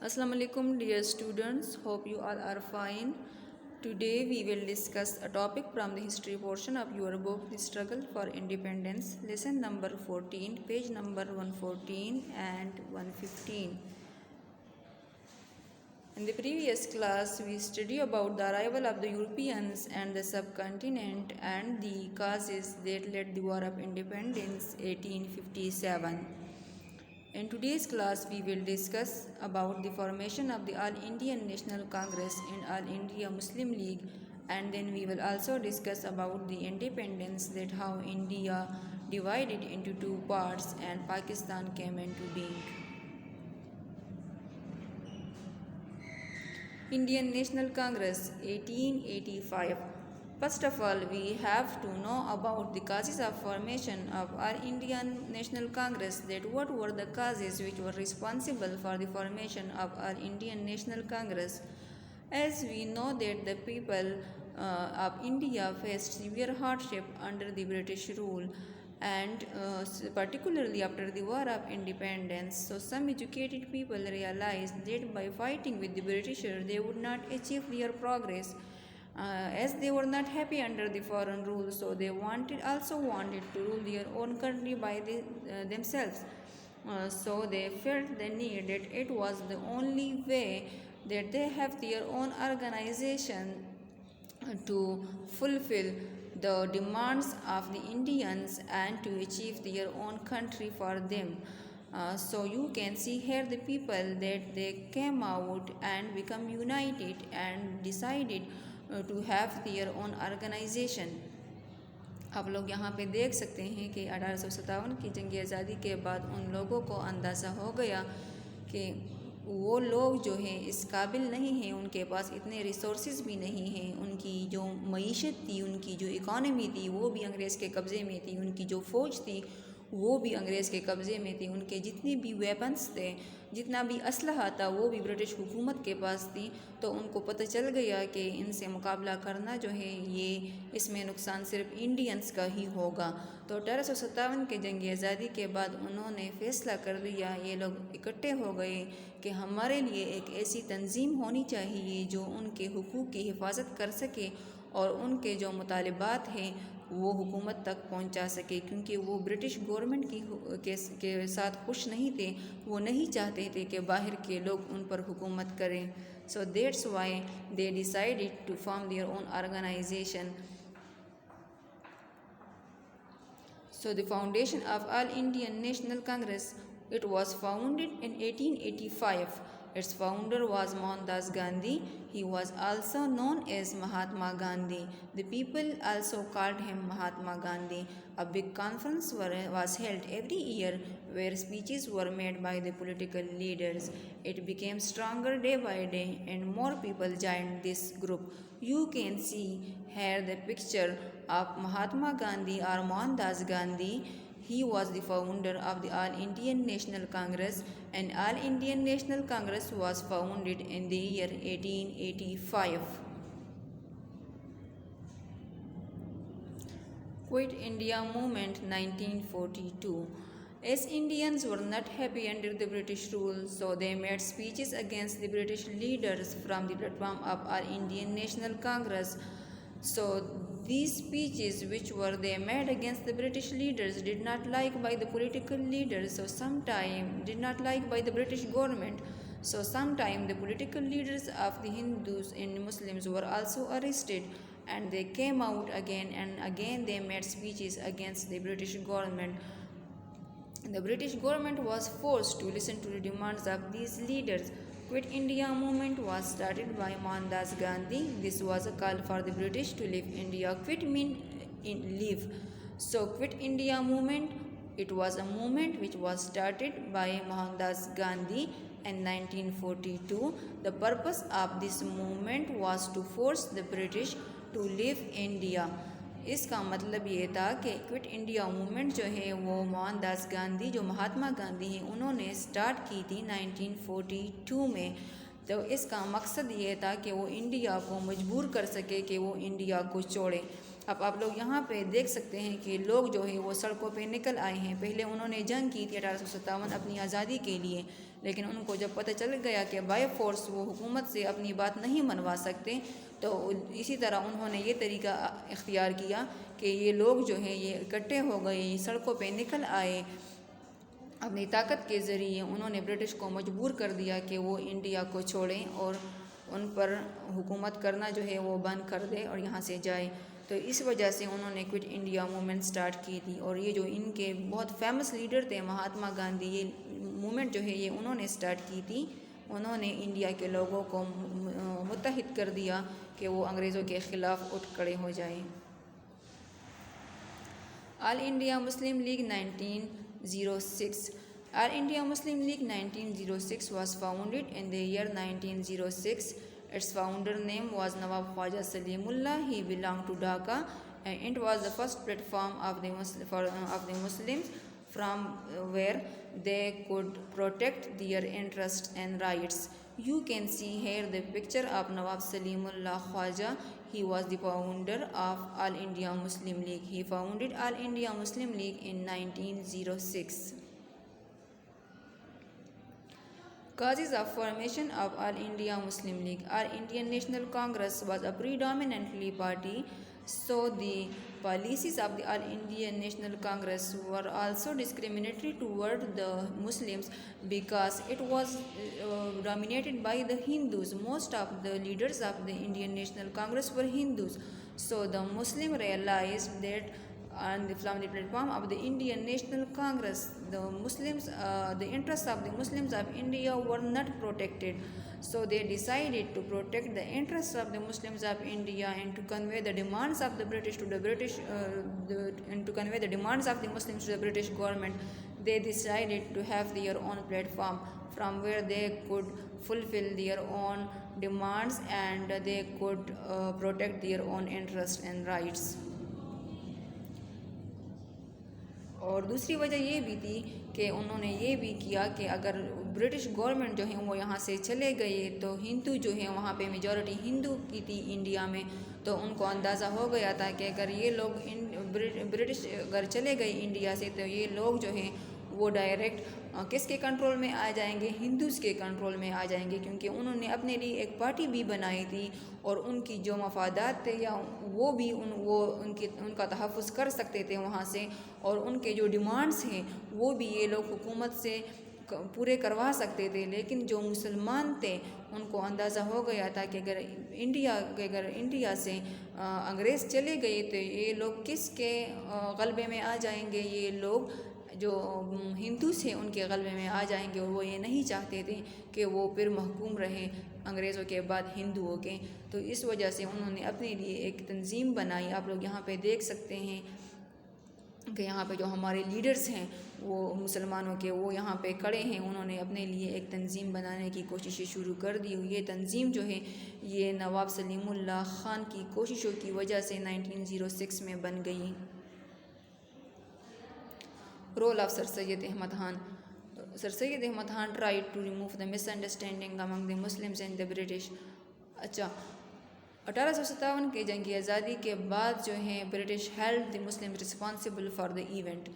Assalamu alaikum dear students, hope you all are fine. Today we will discuss a topic from the history portion of your book, The Struggle for Independence, lesson number 14, page number 114 and 115. In the previous class, we studied about the arrival of the Europeans and the subcontinent and the causes that led the War of Independence 1857. In today's class, we will discuss about the formation of the All Indian National Congress and All India Muslim League, and then we will also discuss about the independence, that how India divided into two parts and Pakistan came into being. Indian National Congress 1885. First of all, we have to know about the causes of formation of our Indian National Congress, that what were the causes which were responsible for the formation of our Indian National Congress. As we know that the people of India faced severe hardship under the British rule, and particularly after the War of Independence. So some educated people realized that by fighting with the Britishers they would not achieve their progress, as they were not happy under the foreign rule. So they also wanted to rule their own country by themselves. So they felt the need that it was the only way that they have their own organization to fulfill the demands of the Indians and to achieve their own country for them. So you can see here the people that they came out and become united and decided to have their own organization. आप लोग यहाँ पे देख सकते हैं कि 1857 की जंग आज़ादी के बाद उन लोगों को अंदाज़ा हो गया कि वो लोग जो हैं इस काबिल नहीं हैं, उनके पास इतने रिसोर्सेज भी नहीं हैं, उनकी जो मईशत थी, उनकी जो इकॉनमी थी वो भी अंग्रेज़ के कब्ज़े में थी, उनकी जो फ़ौज थी वो भी अंग्रेज़ के कब्ज़े में थी, उनके जितने भी वेपन्स थे, जितना भी असलहा था वो भी ब्रिटिश हुकूमत के पास थी। तो उनको पता चल गया कि इनसे मुकाबला करना जो है ये इसमें नुकसान सिर्फ इंडियंस का ही होगा। तो 1857 के जंग आज़ादी के बाद उन्होंने फ़ैसला कर लिया, ये लोग इकट्ठे हो गए कि हमारे लिए एक ऐसी तंजीम होनी चाहिए जो उनके हुकूक़ की हिफाजत कर सके और उनके जो मुतालिबात हैं वो हुकूमत तक पहुंचा सके, क्योंकि वो ब्रिटिश गवर्नमेंट के साथ खुश नहीं थे, वो नहीं चाहते थे कि बाहर के लोग उन पर हुकूमत करें। So that's why they decided to form their own organisation. So the foundation of All Indian National Congress, it was founded in 1885. Its founder was Mohandas Gandhi. He was also known as Mahatma Gandhi. The people also called him Mahatma Gandhi. A big conference was held every year where speeches were made by the political leaders. It became stronger day by day and more people joined this group. You can see here the picture of Mahatma Gandhi or Mohandas Gandhi. He was the founder of the All Indian National Congress, and All Indian National Congress was founded in the year 1885. Quit India Movement 1942. As Indians were not happy under the British rule, so they made speeches against the British leaders from the platform of All Indian National Congress. So these speeches which were they made against the British leaders did not like by the political leaders, so sometime did not like by the British government. So sometime the political leaders of the Hindus and Muslims were also arrested, and they came out again and again they made speeches against the British government. The British government was forced to listen to the demands of these leaders. Quit India movement was started by Mohandas Gandhi. This was a call for the British to leave India. Quit mean leave. So Quit India movement, it was a movement which was started by Mohandas Gandhi in 1942. The purpose of this movement was to force the British to leave India. इसका मतलब ये था कि quit India movement जो है वो मोहनदास गांधी, जो महात्मा गांधी हैं, उन्होंने स्टार्ट की थी 1942 में। तो इसका मकसद ये था कि वो इंडिया को मजबूर कर सके कि वो इंडिया को छोड़े। अब आप लोग यहाँ पे देख सकते हैं कि लोग जो है वो सड़कों पे निकल आए हैं। पहले उन्होंने जंग की थी 1857 अपनी आज़ादी के लिए, لیکن ان کو جب پتہ چل گیا کہ بائی فورس وہ حکومت سے اپنی بات نہیں منوا سکتے، تو اسی طرح انہوں نے یہ طریقہ اختیار کیا کہ یہ لوگ جو ہیں یہ اکٹھے ہو گئے، یہ سڑکوں پہ نکل آئے، اپنی طاقت کے ذریعے انہوں نے برٹش کو مجبور کر دیا کہ وہ انڈیا کو چھوڑیں اور ان پر حکومت کرنا جو ہے وہ بند کر دے اور یہاں سے جائے۔ تو اس وجہ سے انہوں نے کوئٹ انڈیا موومنٹ سٹارٹ کی تھی، اور یہ جو ان کے بہت فیمس لیڈر تھے مہاتما گاندھی، یہ موومنٹ جو ہے یہ انہوں نے سٹارٹ کی تھی۔ انہوں نے انڈیا کے لوگوں کو متحد کر دیا کہ وہ انگریزوں کے خلاف اٹھ کھڑے ہو جائیں۔ All India Muslim League 1906 All India Muslim League 1906 was founded in the year 1906. Its founder name was Nawab Khwaja Salimullah. He belonged to Dhaka, and it was the first platform of the Muslims from where they could protect their interests and rights. You can see here the picture of Nawab Salimullah Khwaja. He was the founder of All India Muslim League. He founded All India Muslim League in 1906. Causes of formation of All India Muslim League. All Indian National Congress was a predominantly party, so the policies of the All Indian National Congress were also discriminatory toward the Muslims because it was dominated by the Hindus. Most of the leaders of the Indian National Congress were Hindus, so the Muslim realized that and from the platform of the Indian National Congress, the interests of the Muslims of India were not protected. So they decided to protect the interests of the Muslims of India and to convey the demands of the British to the British, and to convey the demands of the Muslims to the British government. They decided to have their own platform from where they could fulfill their own demands and they could protect their own interests and rights. اور دوسری وجہ یہ بھی تھی کہ انہوں نے یہ بھی کیا کہ اگر برٹش گورنمنٹ جو ہیں وہ یہاں سے چلے گئے تو ہندو جو ہیں وہاں پہ میجورٹی ہندو کی تھی انڈیا میں، تو ان کو اندازہ ہو گیا تھا کہ اگر یہ لوگ برٹش اگر چلے گئے انڈیا سے تو یہ لوگ جو ہیں وہ ڈائریکٹ کس کے کنٹرول میں آ جائیں گے؟ ہندوز کے کنٹرول میں آ جائیں گے، کیونکہ انہوں نے اپنے لیے ایک پارٹی بھی بنائی تھی اور ان کی جو مفادات تھے یا وہ بھی ان کا تحفظ کر سکتے تھے وہاں سے، اور ان کے جو ڈیمانڈز ہیں وہ بھی یہ لوگ حکومت سے پورے کروا سکتے تھے۔ لیکن جو مسلمان تھے ان کو اندازہ ہو گیا تھا کہ اگر انڈیا سے انگریز چلے گئے تو یہ لوگ کس کے غلبے میں آ جائیں گے؟ یہ لوگ جو ہندوز ہیں ان کے غلبے میں آ جائیں گے، اور وہ یہ نہیں چاہتے تھے کہ وہ پھر محکوم رہیں انگریزوں کے بعد ہندوؤں کے۔ تو اس وجہ سے انہوں نے اپنے لیے ایک تنظیم بنائی۔ آپ لوگ یہاں پہ دیکھ سکتے ہیں کہ یہاں پہ جو ہمارے لیڈرز ہیں وہ مسلمانوں کے وہ یہاں پہ کھڑے ہیں، انہوں نے اپنے لیے ایک تنظیم بنانے کی کوششیں شروع کر دی۔ یہ تنظیم جو ہے یہ نواب سلیم اللہ خان کی کوششوں کی وجہ سے 1906 میں بن گئی۔ Role of sir Syed Ahmad Khan. Sir Syed Ahmad Khan tried to remove the misunderstanding among the Muslims and the British. اچھا 1857 کے جنگ آزادی کے بعد جو ہیں British held the Muslim responsible for the event.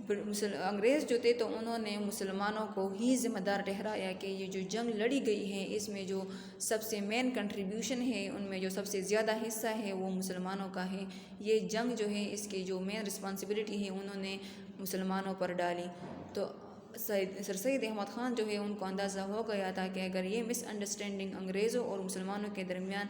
انگریز جو تھے تو انہوں نے مسلمانوں کو ہی ذمہ دار ٹھہرایا کہ یہ جو جنگ لڑی گئی ہے اس میں جو سب سے مین کنٹریبیوشن ہے، ان میں جو سب سے زیادہ حصہ ہے وہ مسلمانوں کا ہے۔ یہ جنگ جو ہے اس کی جو مین رسپانسبلٹی ہے انہوں نے مسلمانوں پر ڈالی۔ تو سر سید احمد خان جو ہے ان کو اندازہ ہو گیا تھا کہ اگر یہ مس انڈرسٹینڈنگ انگریزوں اور مسلمانوں کے درمیان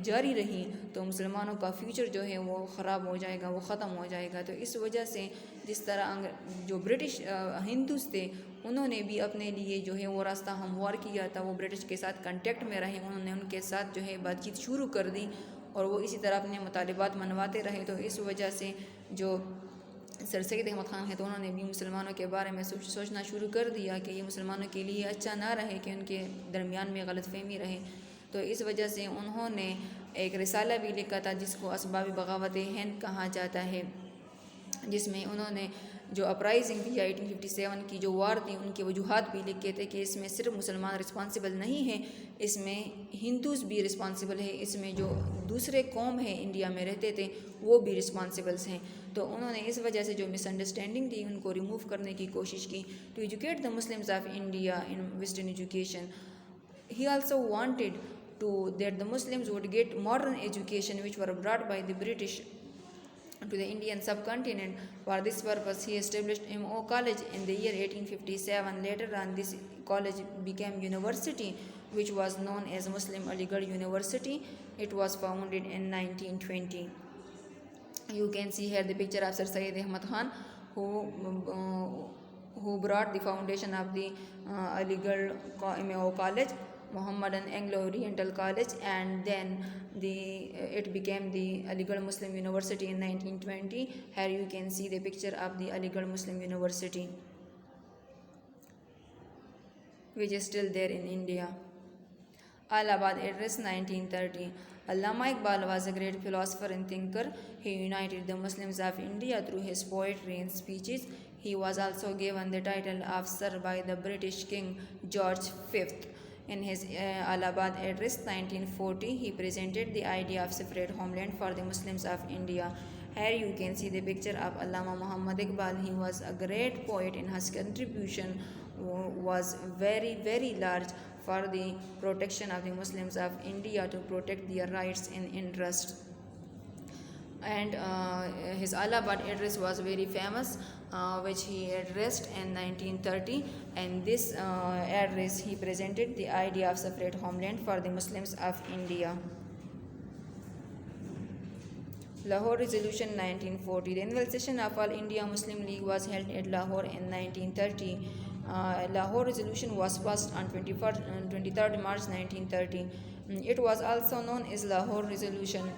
جاری رہی تو مسلمانوں کا فیوچر جو ہے وہ خراب ہو جائے گا، وہ ختم ہو جائے گا۔ تو اس وجہ سے جس طرح جو برٹش ہندوز تھے انہوں نے بھی اپنے لیے جو ہے وہ راستہ ہموار کیا تھا، وہ برٹش کے ساتھ کنٹیکٹ میں رہے، انہوں نے ان کے ساتھ جو ہے بات چیت شروع کر دی اور وہ اسی طرح اپنے مطالبات منواتے رہے۔ تو اس وجہ سے جو سر سید احمد خان ہے تو انہوں نے بھی مسلمانوں کے بارے میں سوچنا شروع کر دیا کہ یہ مسلمانوں کے لیے اچھا نہ رہے کہ ان کے درمیان میں غلط فہمی رہے۔ تو اس وجہ سے انہوں نے ایک رسالہ بھی لکھا تھا جس کو اسباب بغاوت ہند کہا جاتا ہے۔ جس میں انہوں نے جو اپرائزنگ تھی 1857 کی جو وار تھی ان کے وجوہات بھی لکھے تھے کہ اس میں صرف مسلمان رسپانسبل نہیں ہیں، اس میں ہندوز بھی رسپانسبل ہے، اس میں جو دوسرے قوم ہیں انڈیا میں رہتے تھے وہ بھی رسپانسبلس ہیں۔ تو انہوں نے اس وجہ سے جو مس انڈرسٹینڈنگ تھی ان کو ریموو کرنے کی کوشش کی to educate the Muslims of India in western education. He also wanted that the Muslims would get modern education which were brought by the British to the Indian subcontinent. For this purpose, he established M.O. College in the year 1857. Later on, this college became university, which was known as Muslim Aligarh University. It was founded in 1920. You can see here the picture of Sir Syed Ahmad Khan, who brought the foundation of the Aligarh M.O. College, Mohammedan Anglo-Oriental College, and then it became the Aligarh Muslim University in 1920. Here you can see the picture of the Aligarh Muslim University, which is still there in India. Allahabad Address 1930. Allama Iqbal was a great philosopher and thinker. He united the Muslims of India through his poetry and speeches. He was also given the title of Sir by the British King George V. In his Allahabad Address 1940, he presented the idea of separate homeland for the Muslims of India. Here you can see the picture of Allama Muhammad Iqbal. He was a great poet and his contribution was very, very large for the protection of the Muslims of India, to protect their rights and interests. And his Allahabad address was very famous, which he addressed in 1930. And this address he presented the idea of separate homeland for the Muslims of India. Lahore Resolution 1940. The annual session of All India Muslim League was held at Lahore in 1930. Lahore Resolution was passed on 23rd March 1930. It was also known as Lahore Resolution.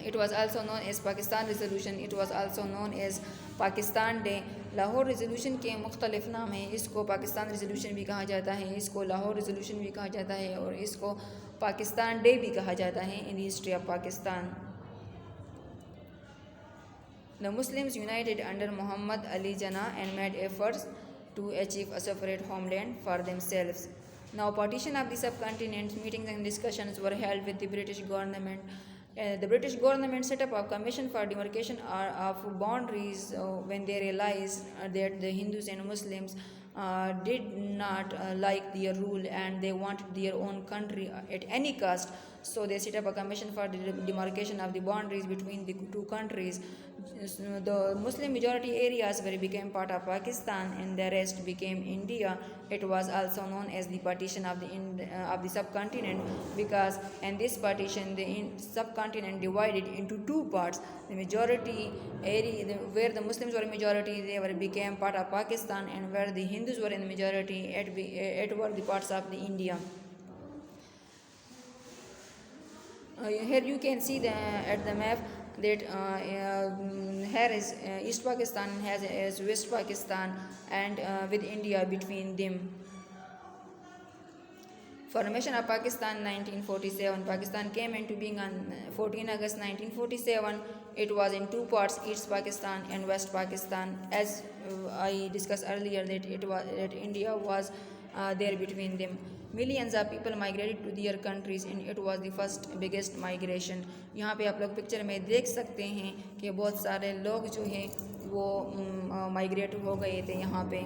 It was also known as Pakistan Resolution. It was also known as Pakistan Day. Lahore resolution کے مختلف نام ہیں، اس کو Pakistan resolution بھی کہا جاتا ہے، اس کو لاہور ریزولوشن بھی کہا جاتا ہے، اور اس کو پاکستان ڈے بھی کہا جاتا ہے in the history of Pakistan. The Muslims united under Muhammad Ali Jinnah and made efforts to achieve a separate homeland for themselves. Now partition of the subcontinent, meetings and discussions were held with the British government. The British government set up a commission for demarcation of boundaries when they realized that the Hindus and Muslims did not like their rule and they wanted their own country at any cost. So they set up a commission for the demarcation of the boundaries between the two countries. The Muslim majority areas became part of Pakistan and the rest became India. It was also known as the partition of the subcontinent, because in this partition the subcontinent divided into two parts. The majority area where the Muslims were majority, they became part of Pakistan, and where the Hindus were in the majority, it were the parts of the India. Here you can see at the map that here is East Pakistan, has West Pakistan, and with India between them. Formation of Pakistan 1947. Pakistan came into being on 14 August 1947. It was in two parts, East Pakistan and West Pakistan. As I discussed earlier, that India was there between them. Millions of people migrated to their countries and it was the first biggest migration. یہاں پہ آپ لوگ picture میں دیکھ سکتے ہیں کہ بہت سارے لوگ جو ہیں وہ مائگریٹ ہو گئے تھے یہاں پہ.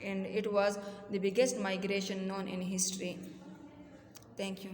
And it was the biggest migration known in history. Thank you.